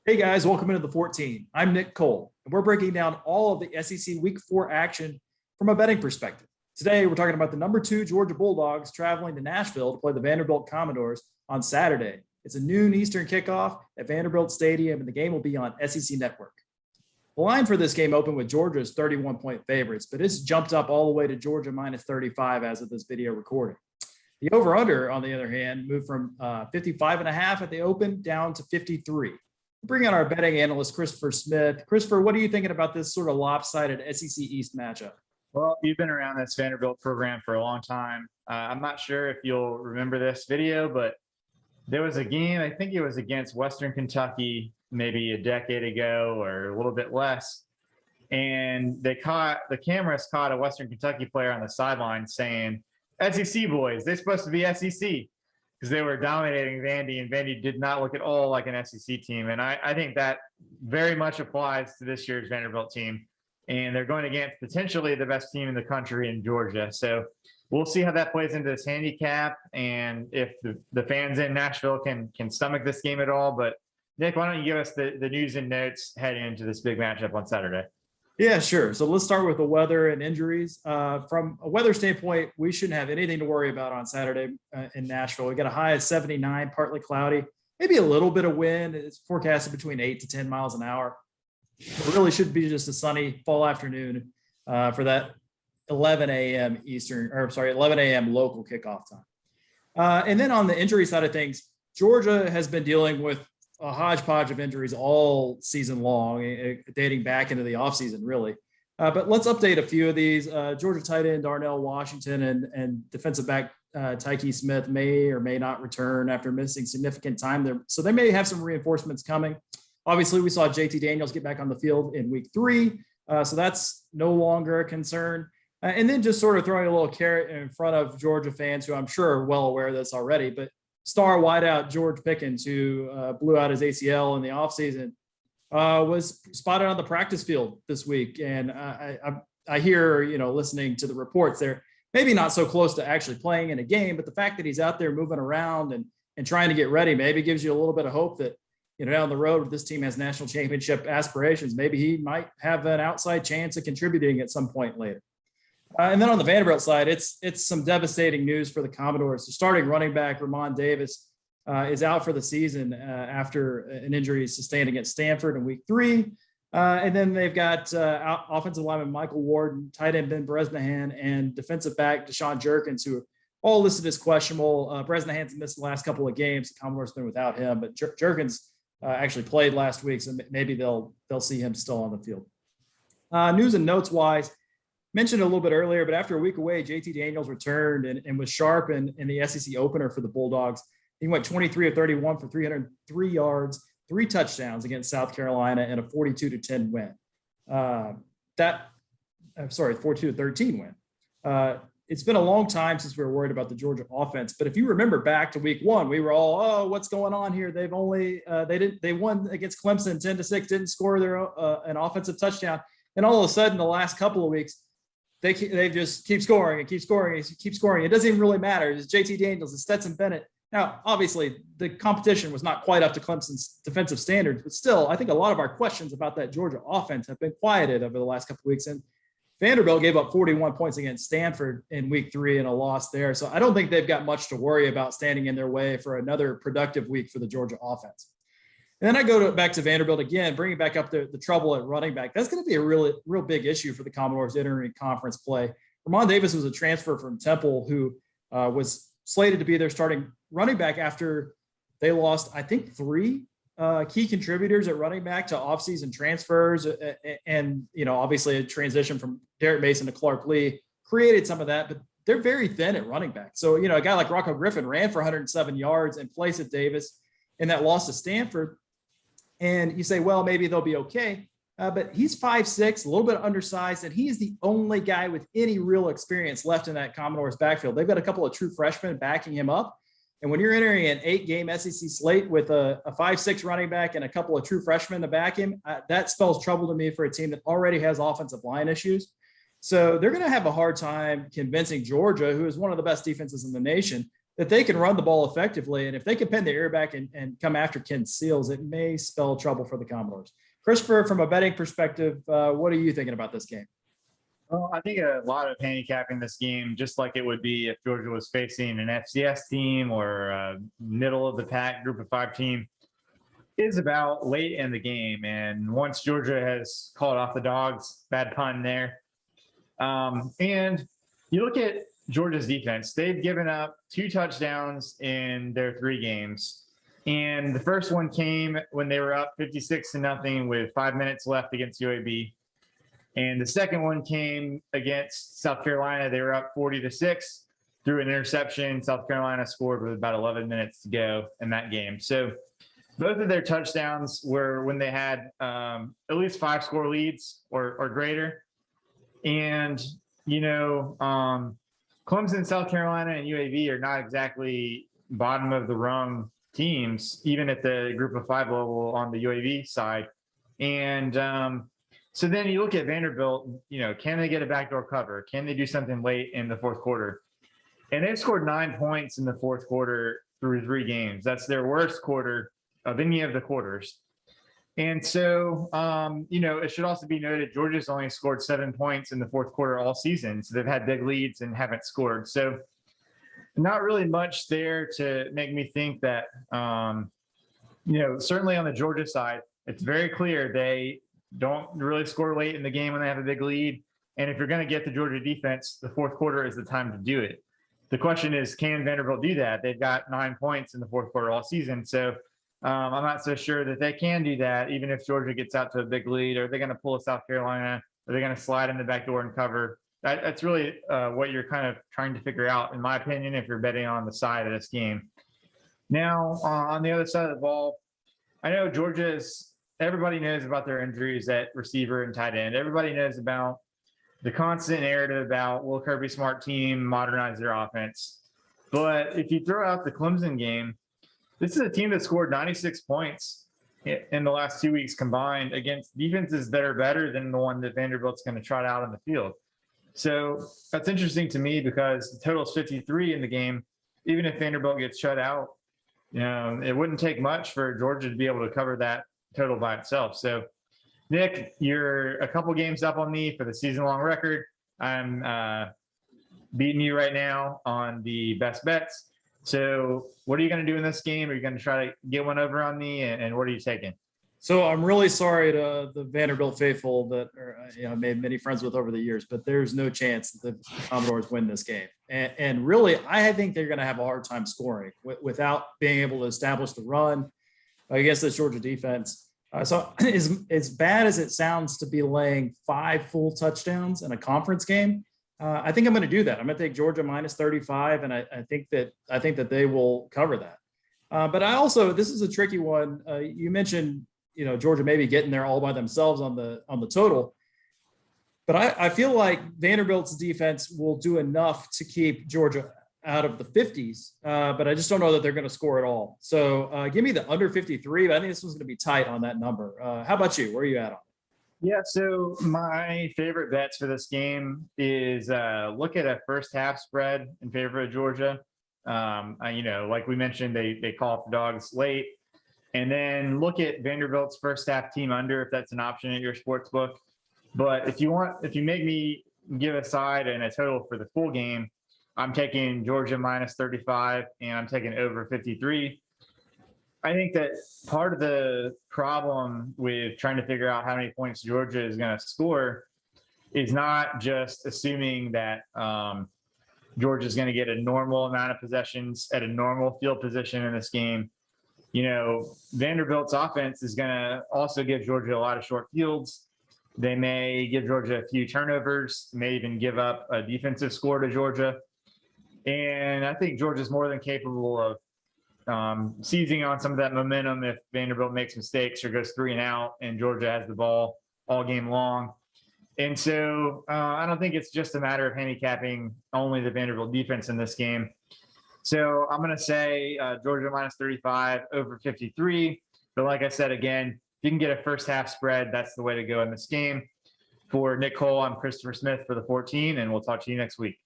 Hey guys, welcome into the 14. I'm Nick Cole, and we're breaking down all of the SEC Week 4 action from a betting perspective. Today, we're talking about the number 2 Georgia Bulldogs traveling to Nashville to play the Vanderbilt Commodores on Saturday. It's a noon Eastern kickoff at Vanderbilt Stadium, and the game will be on SEC Network. The line for this game opened with Georgia's 31-point favorites, but it's jumped up all the way to Georgia minus 35 as of this video recording. The over-under, on the other hand, moved from 55.5 at the open down to 53. Bring on our betting analyst, Christopher Smith. Christopher, what are you thinking about this sort of lopsided SEC East matchup? Well, you've been around this Vanderbilt program for a long time. I'm not sure if you'll remember this video, but there was a game, I think it was against Western Kentucky, maybe a decade ago or a little bit less. And the cameras caught a Western Kentucky player on the sideline saying, SEC boys, they're supposed to be SEC. Because they were dominating Vandy, and Vandy did not look at all like an SEC team. And I think that very much applies to this year's Vanderbilt team. And they're going against potentially the best team in the country in Georgia. So we'll see how that plays into this handicap and if the fans in Nashville can stomach this game at all. But Nick, why don't you give us the news and notes heading into this big matchup on Saturday? Yeah, sure. So let's start with the weather and injuries. From a weather standpoint, we shouldn't have anything to worry about on Saturday in Nashville. We got a high of 79, partly cloudy, maybe a little bit of wind. It's forecasted between 8 to 10 miles an hour. It really should be just a sunny fall afternoon for that 11 a.m. Eastern, or sorry, 11 a.m. local kickoff time. And then on the injury side of things, Georgia has been dealing with a hodgepodge of injuries all season long, dating back into the offseason, really. But let's update a few of these. Georgia tight end Darnell Washington and defensive back Tyke Smith may or may not return after missing significant time there. So they may have some reinforcements coming. Obviously, we saw JT Daniels get back on the field in week 3. So that's no longer a concern. And then just sort of throwing a little carrot in front of Georgia fans who I'm sure are well aware of this already, but star wideout George Pickens, who blew out his ACL in the offseason, was spotted on the practice field this week. And I hear, listening to the reports, they're maybe not so close to actually playing in a game, but the fact that he's out there moving around and trying to get ready maybe gives you a little bit of hope that, down the road, this team has national championship aspirations. Maybe he might have an outside chance of contributing at some point later. And then on the Vanderbilt side, it's some devastating news for the Commodores. The starting running back, Ramon Davis, is out for the season after an injury sustained against Stanford in week 3. And then they've got offensive lineman Michael Warden, tight end Ben Bresnahan, and defensive back Deshaun Jerkins, who are all listed as questionable. Bresnahan's missed the last couple of games. The Commodores have been without him, but Jerkins actually played last week, so maybe they'll see him still on the field. News and notes wise, mentioned a little bit earlier, but after a week away, JT Daniels returned and was sharp in the SEC opener for the Bulldogs. He went 23 of 31 for 303 yards, 3 touchdowns against South Carolina, and a 42-10 win. 42-13 win. It's been a long time since we were worried about the Georgia offense, but if you remember back to week 1, we were all, oh, what's going on here? They've only they won against Clemson 10-6, didn't score an offensive touchdown, and all of a sudden, the last couple of weeks, they just keep scoring and keep scoring and keep scoring. It doesn't even really matter. It's JT Daniels, it's Stetson Bennett. Now, obviously, the competition was not quite up to Clemson's defensive standards, but still, I think a lot of our questions about that Georgia offense have been quieted over the last couple of weeks. And Vanderbilt gave up 41 points against Stanford in week 3 and a loss there. So I don't think they've got much to worry about standing in their way for another productive week for the Georgia offense. And then I go back to Vanderbilt again, bringing back up the trouble at running back. That's going to be a real big issue for the Commodores entering conference play. Ramon Davis was a transfer from Temple who was slated to be their starting running back after they lost, I think, 3 key contributors at running back to offseason transfers. And, obviously a transition from Derek Mason to Clark Lee created some of that, but they're very thin at running back. So, a guy like Rocco Griffin ran for 107 yards in place of Davis in that loss to Stanford. And you say, well, maybe they'll be okay. But he's 5'6", a little bit undersized, and he's the only guy with any real experience left in that Commodores backfield. They've got a couple of true freshmen backing him up. And when you're entering an 8-game SEC slate with a 5'6" running back and a couple of true freshmen to back him, that spells trouble to me for a team that already has offensive line issues. So they're going to have a hard time convincing Georgia, who is one of the best defenses in the nation, that they can run the ball effectively. And if they can pin the air back and come after Ken Seals, it may spell trouble for the Commodores. Christopher, from a betting perspective, what are you thinking about this game? Well, I think a lot of handicapping this game, just like it would be if Georgia was facing an FCS team or a middle of the pack group of 5 team, is about late in the game. And once Georgia has called off the dogs, bad pun there. And you look at Georgia's defense, they've given up 2 touchdowns in their 3 games. And the first one came when they were up 56-0 with 5 minutes left against UAB. And the second one came against South Carolina. They were up 40-6 through an interception. South Carolina scored with about 11 minutes to go in that game. So both of their touchdowns were when they had at least 5 score leads or greater. And, Clemson, South Carolina, and UAB are not exactly bottom of the rung teams, even at the group of 5 level on the UAB side. And so then you look at Vanderbilt, can they get a backdoor cover? Can they do something late in the fourth quarter? And they've scored 9 points in the fourth quarter through 3 games. That's their worst quarter of any of the quarters. And so, it should also be noted, Georgia's only scored 7 points in the fourth quarter all season. So they've had big leads and haven't scored. So not really much there to make me think that, certainly on the Georgia side, it's very clear they don't really score late in the game when they have a big lead. And if you're going to get the Georgia defense, the fourth quarter is the time to do it. The question is, can Vanderbilt do that? They've got 9 points in the fourth quarter all season. So I'm not so sure that they can do that, even if Georgia gets out to a big lead. Are they going to pull a South Carolina? Are they going to slide in the back door and cover? That's really what you're kind of trying to figure out, in my opinion, if you're betting on the side of this game. Now, on the other side of the ball, I know everybody knows about their injuries at receiver and tight end. Everybody knows about the constant narrative about, will Kirby Smart team modernize their offense? But if you throw out the Clemson game, this is a team that scored 96 points in the last 2 weeks combined against defenses that are better than the one that Vanderbilt's going to trot out on the field. So that's interesting to me because the total is 53 in the game. Even if Vanderbilt gets shut out, it wouldn't take much for Georgia to be able to cover that total by itself. So, Nick, you're a couple games up on me for the season-long record. I'm beating you right now on the best bets. So what are you going to do in this game? Are you going to try to get one over on me? And what are you taking? So I'm really sorry to the Vanderbilt faithful that I made many friends with over the years, but there's no chance that the Commodores win this game. And really, I think they're going to have a hard time scoring without being able to establish the run against this Georgia defense. So as bad as it sounds to be laying 5 full touchdowns in a conference game, I think I'm going to do that. I'm going to take Georgia minus 35, and I think that they will cover that. But this is a tricky one. You mentioned, Georgia maybe getting there all by themselves on the total, but I feel like Vanderbilt's defense will do enough to keep Georgia out of the 50s, but I just don't know that they're going to score at all. So give me the under 53. But I think this one's going to be tight on that number. How about you? Where are you at on it? Yeah, so my favorite bets for this game is look at a first half spread in favor of Georgia. Like we mentioned, they call off the dogs late. And then look at Vanderbilt's first half team under, if that's an option at your sports book. But if you make me give a side and a total for the full game, I'm taking Georgia minus 35 and I'm taking over 53. I think that part of the problem with trying to figure out how many points Georgia is going to score is not just assuming that Georgia is going to get a normal amount of possessions at a normal field position in this game. Vanderbilt's offense is going to also give Georgia a lot of short fields. They may give Georgia a few turnovers, may even give up a defensive score to Georgia. And I think Georgia's more than capable of seizing on some of that momentum if Vanderbilt makes mistakes or goes 3 and out and Georgia has the ball all game long. And so I don't think it's just a matter of handicapping only the Vanderbilt defense in this game. So I'm going to say Georgia minus 35 over 53. But like I said, again, if you can get a first half spread, that's the way to go in this game. For Nick Cole, I'm Christopher Smith for the 14, and we'll talk to you next week.